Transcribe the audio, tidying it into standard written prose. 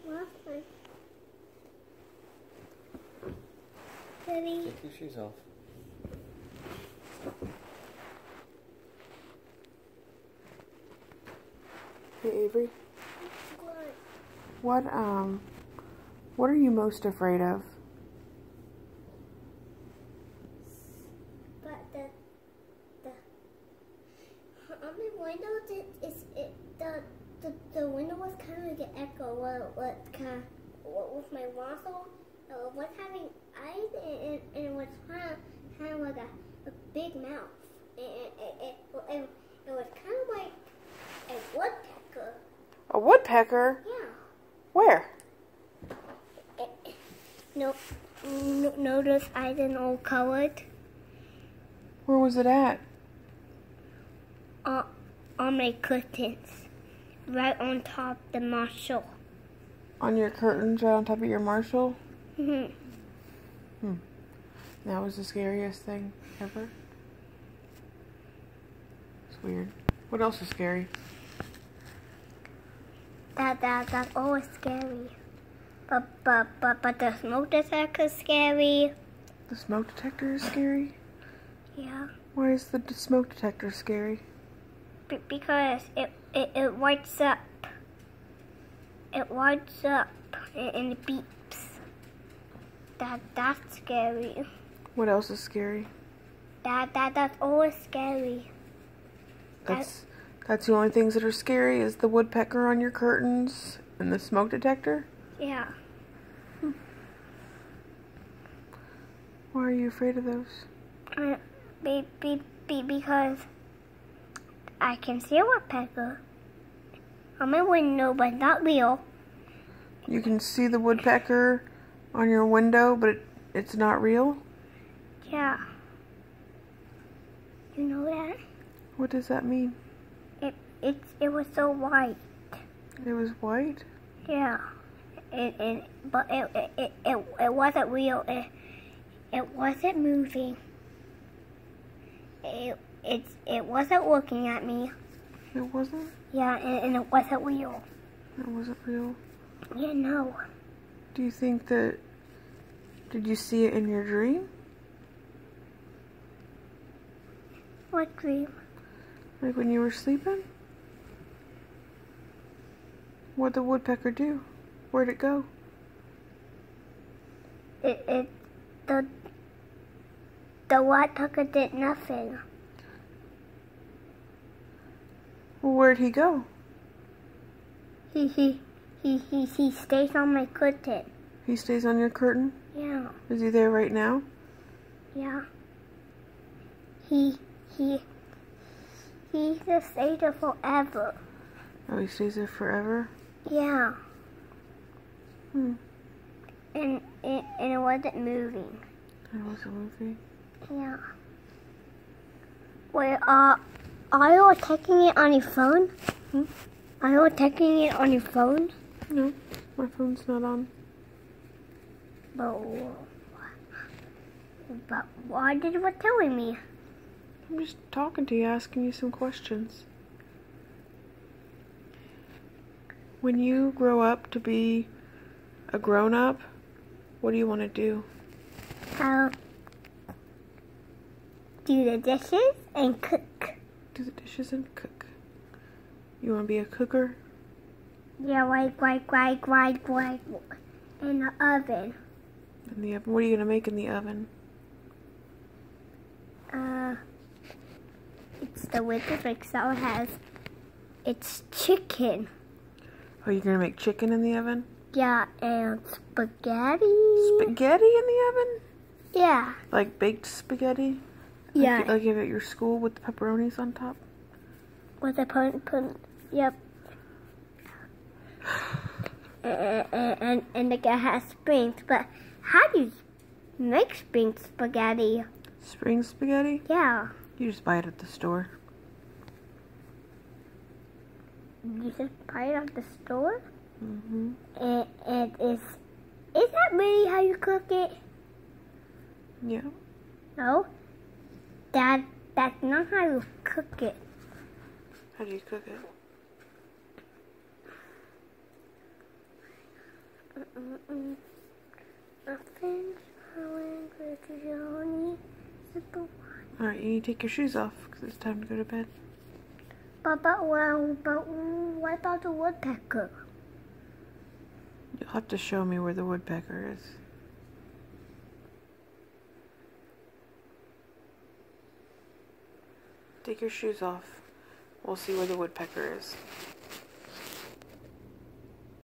Nothing. Daddy. Take your shoes off. Hey Avery. What are you most afraid of? But on the window, the window was kind of like an echo. With my waffle, was having eyes, and it was kind of like a big mouth. It was kind of like a woodpecker. A woodpecker? Yeah. Where? No, those eyes and all colored. Where was it at? On my curtains, right on top the Marshall. On your curtains, right on top of your Marshall? Mhm. That was the scariest thing ever. It's weird. What else is scary? That's always scary. But the smoke detector is scary. The smoke detector is scary? Yeah. Why is the smoke detector scary? Because it lights up. It lights up and it beeps. That's scary. What else is scary? That's always scary. That's the only things that are scary is the woodpecker on your curtains and the smoke detector? Yeah. Why are you afraid of those? Because I can see a woodpecker on my window, but not real. You can see the woodpecker on your window, but it's not real? Yeah. You know that? What does that mean? It was so white. It was white? Yeah. But it wasn't real. It wasn't moving. It wasn't looking at me. It wasn't? Yeah, and it wasn't real. It wasn't real? Yeah, no. Do you think that... Did you see it in your dream? What dream? Like when you were sleeping? What'd the woodpecker do? Where'd it go? The woodpecker did nothing. Well, where'd he go? He stays on my curtain. He stays on your curtain? Yeah. Is he there right now? Yeah. He just stays there forever. Oh, he stays there forever? Yeah. Hmm. And it wasn't moving. It wasn't moving? Yeah. Wait, are you taking it on your phone? Are you taking it on your phone? No, my phone's not on. But why did you telling me? I'm just talking to you, asking you some questions. When you grow up to be a grown-up, what do you want to do? Do the dishes and cook. Do the dishes and cook. You want to be a cooker? Yeah, like in the oven. In the oven? What are you going to make in the oven? It's the Woodpeckers, so it's chicken. Oh, you're going to make chicken in the oven? Yeah, and spaghetti. Spaghetti in the oven? Yeah. Like baked spaghetti? Yeah. Like you have at your school with the pepperonis on top? With a yep. And the guy has springs, but how do you make spring spaghetti? Spring spaghetti? Yeah. You just buy it at the store. You just buy it at the store? Mm-hmm. And is that really how you cook it? Yeah. No. That's not how you cook it. How do you cook it? Nothing. Alright, you need to take your shoes off because it's time to go to bed. But what about the woodpecker? You'll have to show me where the woodpecker is. Take your shoes off. We'll see where the woodpecker is.